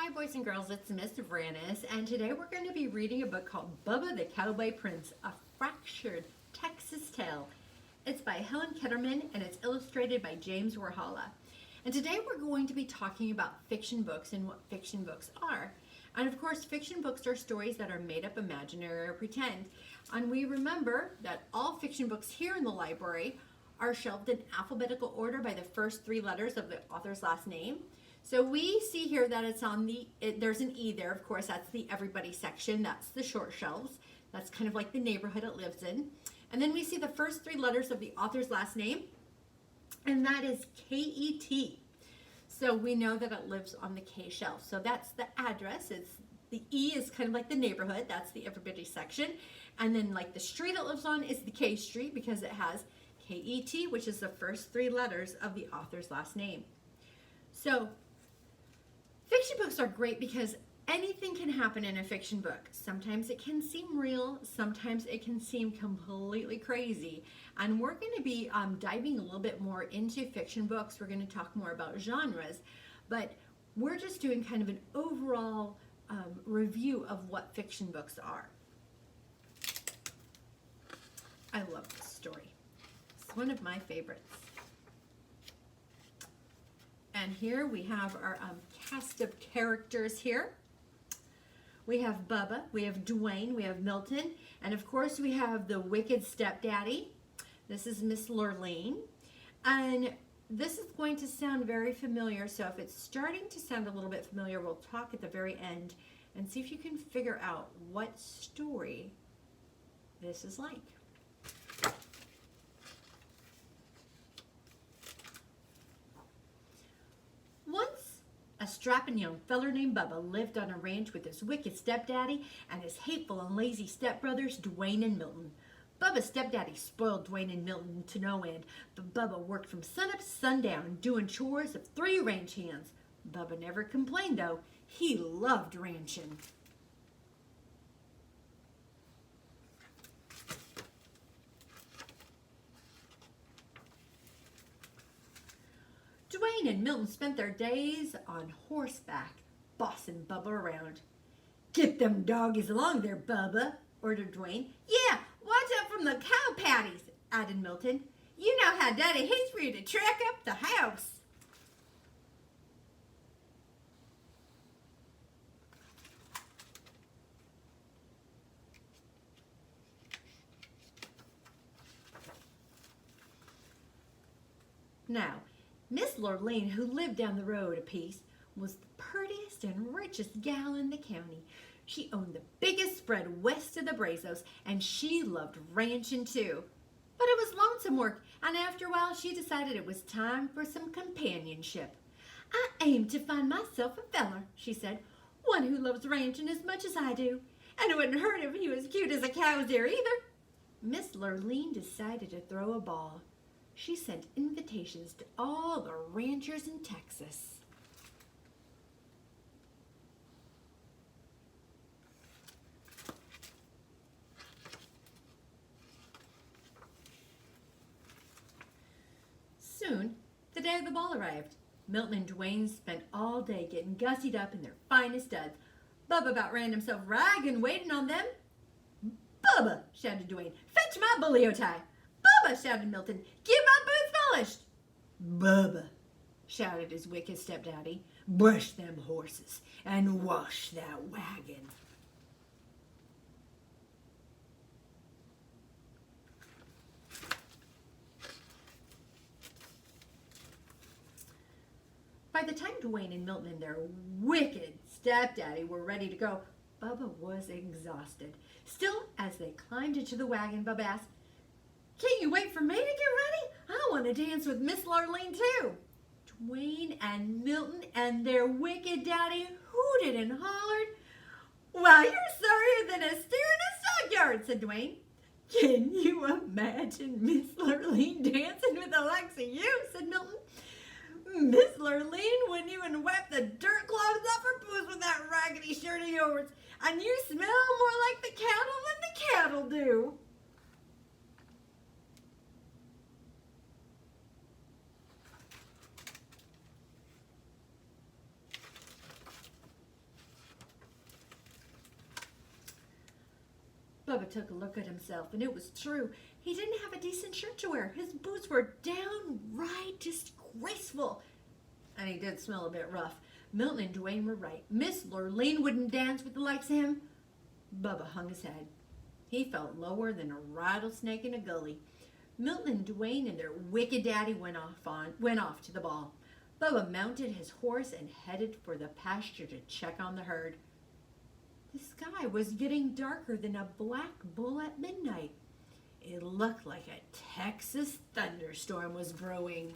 Hi boys and girls, it's Miss Vranis, and today we're going to be reading a book called Bubba the Cowboy Prince, a fractured Texas tale. It's by Helen Ketterman and it's illustrated by James Warhala. And today we're going to be talking about fiction books and what fiction books are. And of course, fiction books are stories that are made up, imaginary, or pretend. And we remember that all fiction books here in the library are shelved in alphabetical order by the first three letters of the author's last name. So we see here that it's on there's an E there, of course, that's the everybody section, that's the short shelves. That's kind of like the neighborhood it lives in. And then we see the first three letters of the author's last name, and that is K-E-T. So we know that it lives on the K shelf. So that's the address. The E is kind of like the neighborhood, that's the everybody section. And then like the street it lives on is the K street because it has K-E-T, which is the first three letters of the author's last name. So fiction books are great because anything can happen in a fiction book. Sometimes it can seem real, sometimes it can seem completely crazy. And we're going to be diving a little bit more into fiction books. We're going to talk more about genres, but we're just doing kind of an overall review of what fiction books are. I love this story. It's one of my favorites. And here we have our cast of characters here. We have Bubba, we have Dwayne, we have Milton, and of course we have the wicked stepdaddy. This is Miss Lurleen. And this is going to sound very familiar, so if it's starting to sound a little bit familiar, we'll talk at the very end and see if you can figure out what story this is like. Once, a strapping young feller named Bubba lived on a ranch with his wicked stepdaddy and his hateful and lazy stepbrothers, Dwayne and Milton. Bubba's stepdaddy spoiled Dwayne and Milton to no end, but Bubba worked from sunup to sundown doing chores of 3 ranch hands. Bubba never complained, though. He loved ranching. Dwayne and Milton spent their days on horseback, bossing Bubba around. "Get them doggies along there, Bubba," ordered Dwayne. "Yeah, watch out from the cow patties," added Milton. "You know how Daddy hates for you to track up the house." Now, Miss Lurleen, who lived down the road a piece, was the prettiest and richest gal in the county. She owned the biggest spread west of the Brazos, and she loved ranching too. But it was lonesome work, and after a while she decided it was time for some companionship. "I aim to find myself a feller," she said, "one who loves ranching as much as I do, and it wouldn't hurt if he was cute as a cow's ear either." Miss Lurleen decided to throw a ball. She sent invitations to all the ranchers in Texas. Soon, the day of the ball arrived. Milton and Dwayne spent all day getting gussied up in their finest duds. Bubba about ran himself ragged waiting on them. "Bubba," shouted Dwayne, "fetch my bully tie." "Bubba," shouted Milton, "get my boots polished." "Bubba," shouted his wicked stepdaddy, "brush them horses and wash that wagon." By the time Dwayne and Milton and their wicked stepdaddy were ready to go, Bubba was exhausted. Still, as they climbed into the wagon, Bubba asked, "Can't you wait for me to get ready? I want to dance with Miss Lurleen too." Dwayne and Milton and their wicked daddy hooted and hollered. "Well, you're sorrier than a steer in a stockyard," said Dwayne. "Can you imagine Miss Lurleen dancing with the likes of you?" said Milton. "Miss Lurleen wouldn't even wipe the dirt clods off her boots with that raggedy shirt of yours, and you smell more like the cattle than the cattle do." Bubba took a look at himself, and it was true. He didn't have a decent shirt to wear. His boots were downright disgraceful, and he did smell a bit rough. Milton and Dwayne were right. Miss Lurleen wouldn't dance with the likes of him. Bubba hung his head. He felt lower than a rattlesnake in a gully. Milton and Dwayne and their wicked daddy went off to the ball. Bubba mounted his horse and headed for the pasture to check on the herd. The sky was getting darker than a black bull at midnight. It looked like a Texas thunderstorm was brewing.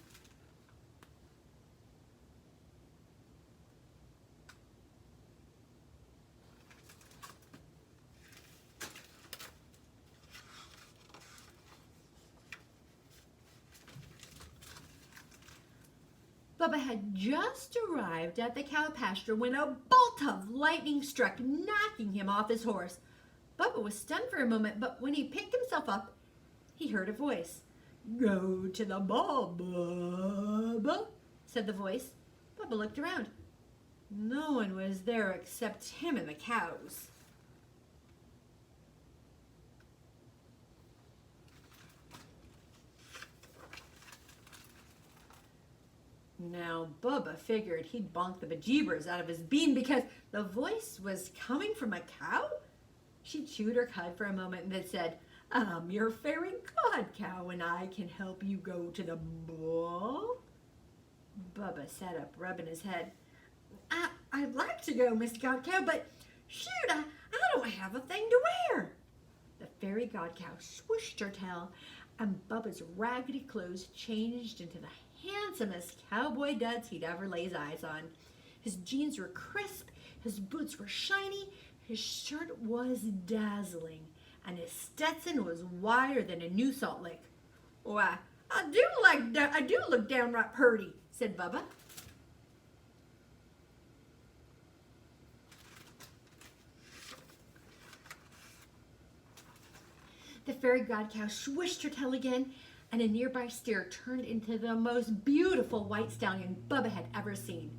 Bubba had just arrived at the cow pasture when a bolt of lightning struck, knocking him off his horse. Bubba was stunned for a moment, but when he picked himself up, he heard a voice. "Go to the ball, Bubba," said the voice. Bubba looked around. No one was there except him and the cows. Now, Bubba figured he'd bonk the bejeebers out of his bean because the voice was coming from a cow. She chewed her cud for a moment and then said, "I'm your fairy god cow and I can help you go to the ball." Bubba sat up, rubbing his head. I'd like to go, Miss God Cow, but shoot, I don't have a thing to wear." The fairy god cow swooshed her tail, and Bubba's raggedy clothes changed into the handsomest cowboy duds he'd ever lay his eyes on. His jeans were crisp, his boots were shiny, his shirt was dazzling, and his Stetson was wider than a new salt lick. "Why, I do look downright purty," said Bubba. The fairy god cow swished her tail again, and a nearby steer turned into the most beautiful white stallion Bubba had ever seen.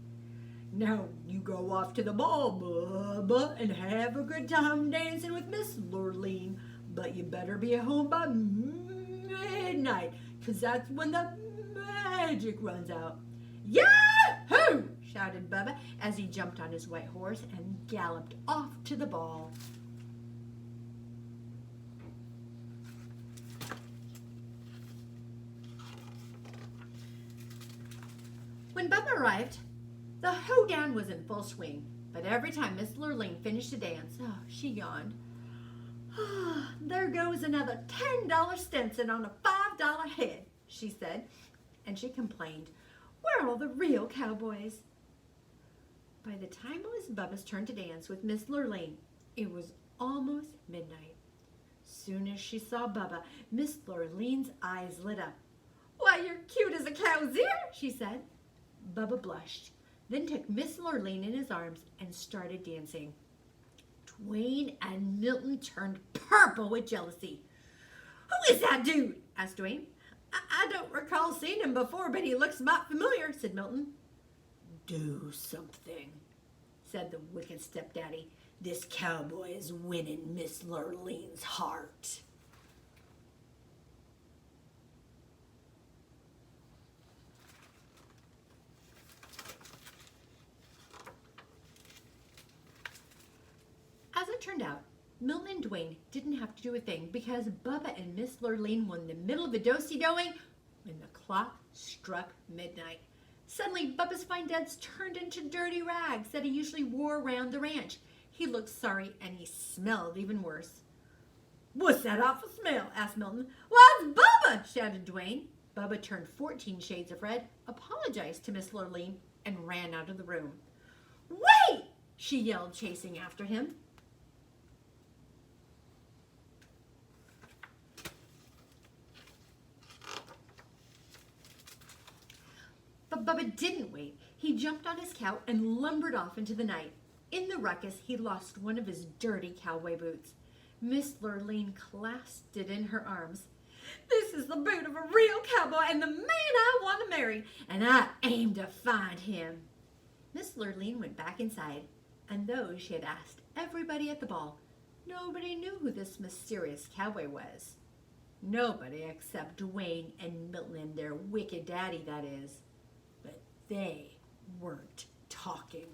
"Now you go off to the ball, Bubba, and have a good time dancing with Miss Lurleen, but you better be home by midnight, 'cause that's when the magic runs out." "Yahoo!" shouted Bubba as he jumped on his white horse and galloped off to the ball. When Bubba arrived, the hoedown was in full swing, but every time Miss Lurleen finished a dance, she yawned. "There goes another $10 Stetson on a $5 head," she said, and she complained, "Where are all the real cowboys?" By the time it was Bubba's turn to dance with Miss Lurleen, it was almost midnight. Soon as she saw Bubba, Miss Lurleen's eyes lit up. "Why, you're cute as a cow's ear," she said. Bubba blushed, then took Miss Lurleen in his arms and started dancing. Dwayne and Milton turned purple with jealousy. "Who is that dude?" asked Dwayne. I don't recall seeing him before, but he looks mighty familiar," said Milton. "Do something," said the wicked stepdaddy. "This cowboy is winning Miss Lurleen's heart." As it turned out, Milton and Dwayne didn't have to do a thing because Bubba and Miss Lurleen were in the middle of the do-si-doing when the clock struck midnight. Suddenly, Bubba's fine duds turned into dirty rags that he usually wore around the ranch. He looked sorry and he smelled even worse. "What's that awful smell?" asked Milton. "Why, it's Bubba!" shouted Dwayne. Bubba turned 14 shades of red, apologized to Miss Lurleen, and ran out of the room. "Wait!" she yelled, chasing after him. But Bubba didn't wait. He jumped on his cow and lumbered off into the night. In the ruckus, he lost one of his dirty cowboy boots. Miss Lurleen clasped it in her arms. "This is the boot of a real cowboy and the man I want to marry, and I aim to find him." Miss Lurleen went back inside, and though she had asked everybody at the ball, Nobody knew who this mysterious cowboy was. Nobody except Dwayne and Milton and their wicked daddy, that is. But they weren't talking.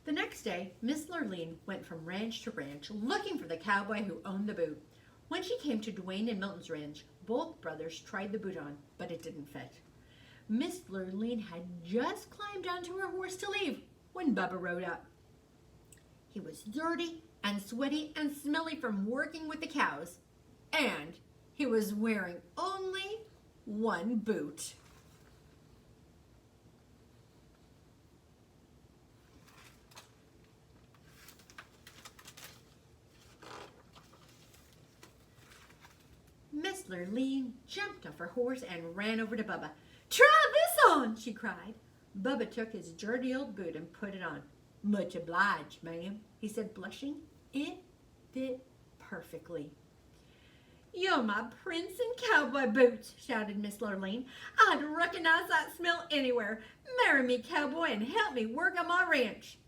The next day, Miss Lurleen went from ranch to ranch looking for the cowboy who owned the boot. When she came to Dwayne and Milton's ranch, both brothers tried the boot on, but it didn't fit. Miss Lurleen had just climbed onto her horse to leave when Bubba rode up. He was dirty and sweaty and smelly from working with the cows, and he was wearing only one boot. Miss Lurleen jumped off her horse and ran over to Bubba. "Try this on," she cried. Bubba took his dirty old boot and put it on. "Much obliged, ma'am," he said, blushing. It fit perfectly. "You're my prince and cowboy boots," shouted Miss Lurleen. "I'd recognize that smell anywhere. Marry me, cowboy, and help me work on my ranch."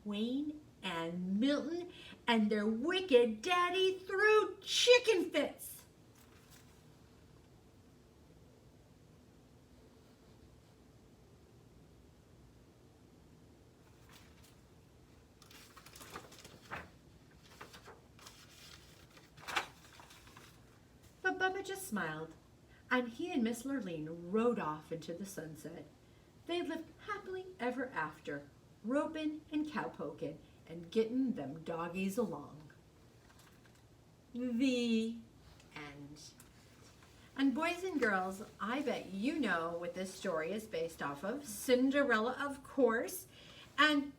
Dwayne and Milton and their wicked daddy threw chicken fits. But Bubba just smiled, and he and Miss Lurleen rode off into the sunset. They lived happily ever after, roping and cowpoking and getting them doggies along. The end. And boys and girls, I bet you know what this story is based off of. Cinderella, of course. And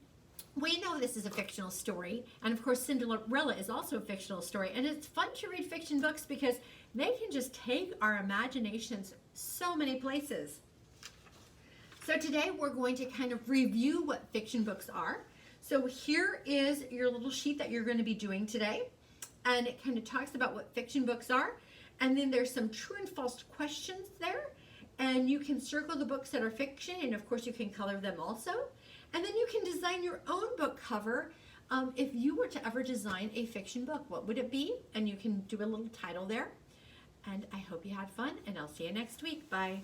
we know this is a fictional story, and of course Cinderella is also a fictional story, and it's fun to read fiction books because they can just take our imaginations so many places. So today we're going to kind of review what fiction books are. So here is your little sheet that you're going to be doing today, and it kind of talks about what fiction books are, and then there's some true and false questions there, and you can circle the books that are fiction, and of course you can color them also. And then you can design your own book cover. If you were to ever design a fiction book, what would it be? And you can do a little title there. And I hope you had fun, and I'll see you next week. Bye.